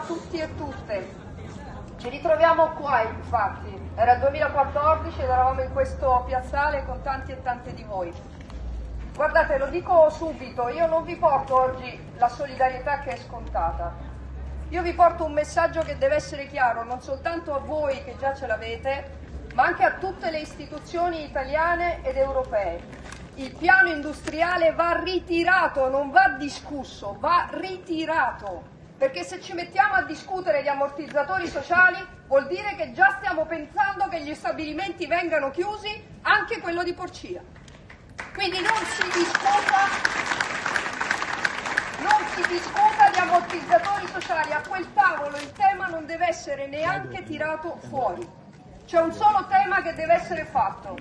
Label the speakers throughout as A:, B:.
A: tutti e tutte. Ci ritroviamo qua, infatti. Era il 2014 ed eravamo in questo piazzale con tanti e tante di voi. Guardate, lo dico subito, io non vi porto oggi la solidarietà che è scontata. Io vi porto un messaggio che deve essere chiaro, non soltanto a voi che già ce l'avete, ma anche a tutte le istituzioni italiane ed europee. Il piano industriale va ritirato, non va discusso, va ritirato. Perché se ci mettiamo a discutere di ammortizzatori sociali vuol dire che già stiamo pensando che gli stabilimenti vengano chiusi, anche quello di Porcia. Quindi non si discuta di ammortizzatori sociali, a quel tavolo il tema non deve essere neanche tirato fuori. C'è un solo tema che deve essere fatto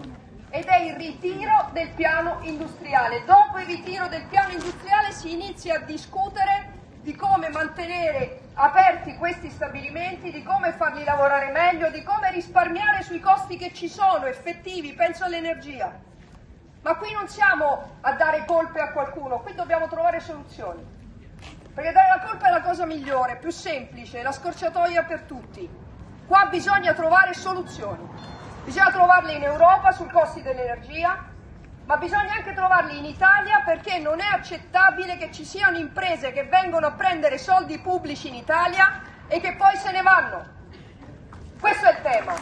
A: ed è il ritiro del piano industriale. Dopo il ritiro del piano industriale si inizia a discutere di come mantenere aperti questi stabilimenti, di come farli lavorare meglio, di come risparmiare sui costi che ci sono, effettivi, penso all'energia. Ma qui non siamo a dare colpe a qualcuno, qui dobbiamo trovare soluzioni. Perché dare la colpa è la cosa migliore, più semplice, la scorciatoia per tutti. Qua bisogna trovare soluzioni. Bisogna trovarle in Europa sui costi dell'energia, ma bisogna anche trovarli in Italia, perché non è accettabile che ci siano imprese che vengono a prendere soldi pubblici in Italia e che poi se ne vanno. Questo è il tema.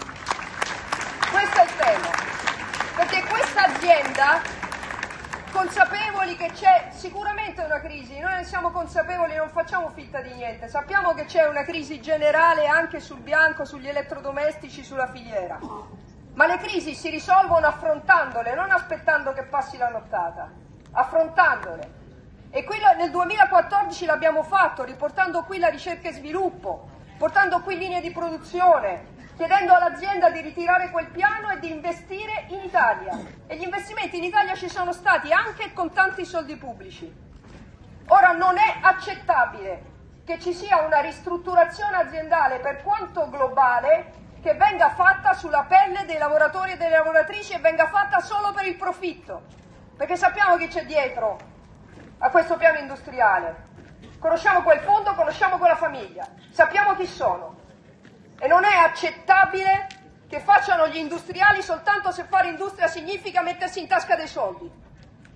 A: Questo è il tema. Perché questa azienda, consapevoli che c'è sicuramente una crisi, noi ne siamo consapevoli, non facciamo finta di niente, sappiamo che c'è una crisi generale anche sul bianco, sugli elettrodomestici, sulla filiera. Ma le crisi si risolvono affrontandole, non aspettando che passi la nottata, affrontandole. E qui nel 2014 l'abbiamo fatto, riportando qui la ricerca e sviluppo, portando qui linee di produzione, chiedendo all'azienda di ritirare quel piano e di investire in Italia. E gli investimenti in Italia ci sono stati anche con tanti soldi pubblici. Ora non è accettabile che ci sia una ristrutturazione aziendale, per quanto globale, che venga fatta sulla pelle dei lavoratori e delle lavoratrici e venga fatta solo per il profitto, perché sappiamo chi c'è dietro a questo piano industriale, conosciamo quel fondo, conosciamo quella famiglia, sappiamo chi sono e non è accettabile che facciano gli industriali soltanto se fare industria significa mettersi in tasca dei soldi,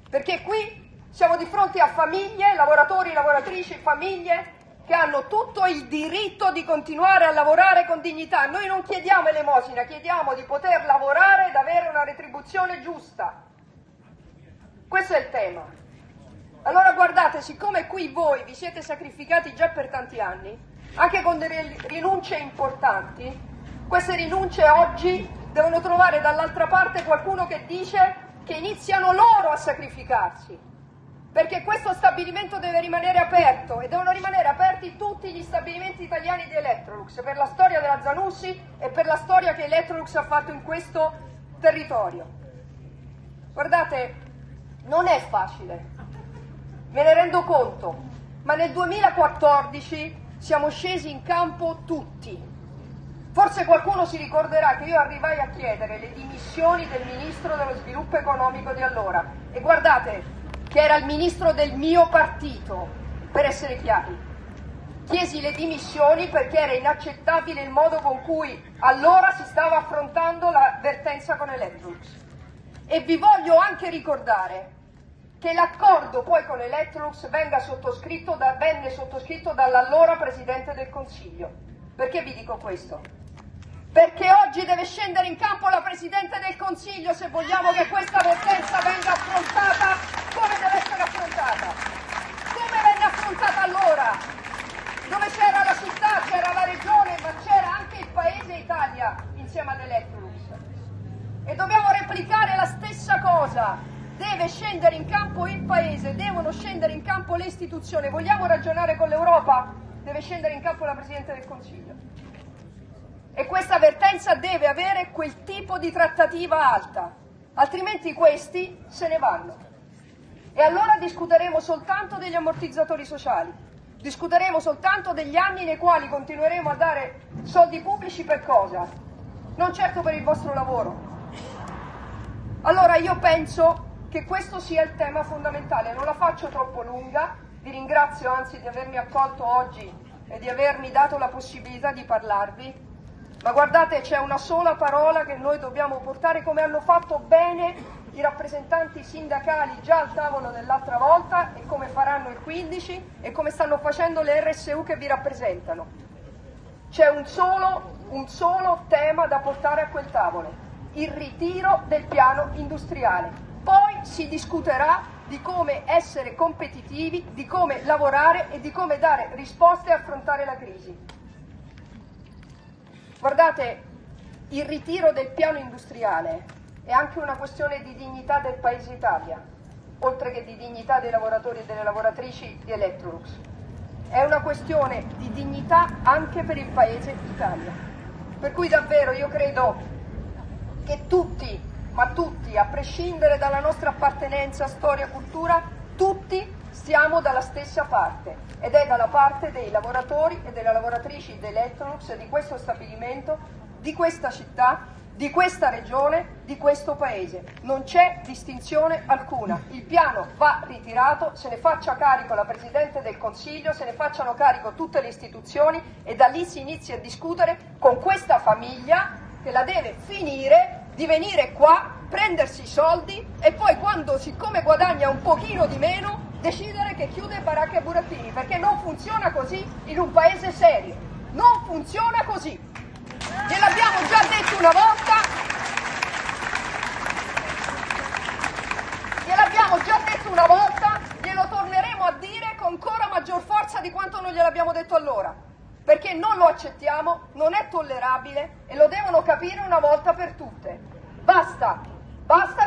A: perché qui siamo di fronte a famiglie, lavoratori, lavoratrici, famiglie che hanno tutto il diritto di continuare a lavorare con dignità. Noi non chiediamo elemosina, chiediamo di poter lavorare ed avere una retribuzione giusta. Questo è il tema. Allora guardate, siccome qui voi vi siete sacrificati già per tanti anni, anche con delle rinunce importanti, queste rinunce oggi devono trovare dall'altra parte qualcuno che dice che iniziano loro a sacrificarsi. Perché questo stabilimento deve rimanere aperto e devono rimanere aperti tutti gli stabilimenti italiani di Electrolux per la storia della Zanussi e per la storia che Electrolux ha fatto in questo territorio. Guardate, non è facile, me ne rendo conto, ma nel 2014 siamo scesi in campo tutti. Forse qualcuno si ricorderà che io arrivai a chiedere le dimissioni del ministro dello sviluppo economico di allora e guardate che era il ministro del mio partito, per essere chiari. Chiesi le dimissioni perché era inaccettabile il modo con cui allora si stava affrontando la vertenza con Electrolux. E vi voglio anche ricordare che l'accordo poi con Electrolux venne sottoscritto dall'allora Presidente del Consiglio. Perché vi dico questo? Perché oggi deve scendere in campo la Presidente del Consiglio se vogliamo che questa vertenza venga affrontata come deve essere affrontata. Come venne affrontata allora? Dove c'era la città, c'era la regione, ma c'era anche il Paese Italia insieme ad Electrolux. E dobbiamo replicare la stessa cosa. Deve scendere in campo il Paese, devono scendere in campo le istituzioni. Vogliamo ragionare con l'Europa? Deve scendere in campo la Presidente del Consiglio. E questa vertenza deve avere quel tipo di trattativa alta, altrimenti questi se ne vanno. E allora discuteremo soltanto degli ammortizzatori sociali, discuteremo soltanto degli anni nei quali continueremo a dare soldi pubblici per cosa? Non certo per il vostro lavoro. Allora io penso che questo sia il tema fondamentale, non la faccio troppo lunga, vi ringrazio anzi di avermi accolto oggi e di avermi dato la possibilità di parlarvi. Ma guardate, c'è una sola parola che noi dobbiamo portare, come hanno fatto bene i rappresentanti sindacali già al tavolo dell'altra volta e come faranno il 15 e come stanno facendo le RSU che vi rappresentano. C'è un solo tema da portare a quel tavolo: il ritiro del piano industriale. Poi si discuterà di come essere competitivi, di come lavorare e di come dare risposte e affrontare la crisi. Guardate, il ritiro del piano industriale è anche una questione di dignità del Paese Italia, oltre che di dignità dei lavoratori e delle lavoratrici di Electrolux. È una questione di dignità anche per il Paese Italia. Per cui davvero io credo che tutti, ma tutti, a prescindere dalla nostra appartenenza, storia, cultura, tutti stiamo dalla stessa parte, ed è dalla parte dei lavoratori e delle lavoratrici di Electrolux, di questo stabilimento, di questa città, di questa regione, di questo paese. Non c'è distinzione alcuna. Il piano va ritirato, se ne faccia carico la Presidente del Consiglio, se ne facciano carico tutte le istituzioni e da lì si inizia a discutere con questa famiglia che la deve finire di venire qua, prendersi i soldi e poi quando, siccome guadagna un pochino di meno, decidere che chiude baracche e burattini, perché non funziona così in un paese serio. Non funziona così. Gliel'abbiamo già detto una volta, glielo torneremo a dire con ancora maggior forza di quanto non gliel'abbiamo detto allora, perché non lo accettiamo, non è tollerabile e lo devono capire una volta per tutte. Basta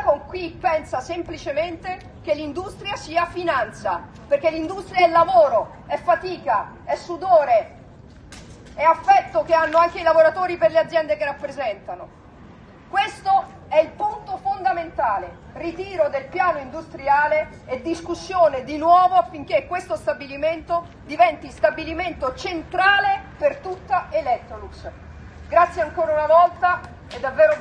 A: con chi pensa semplicemente che l'industria sia finanza, perché l'industria è lavoro, è fatica, è sudore, è affetto che hanno anche i lavoratori per le aziende che rappresentano. Questo è il punto fondamentale: ritiro del piano industriale e discussione di nuovo affinché questo stabilimento diventi stabilimento centrale per tutta Electrolux. Grazie ancora una volta e davvero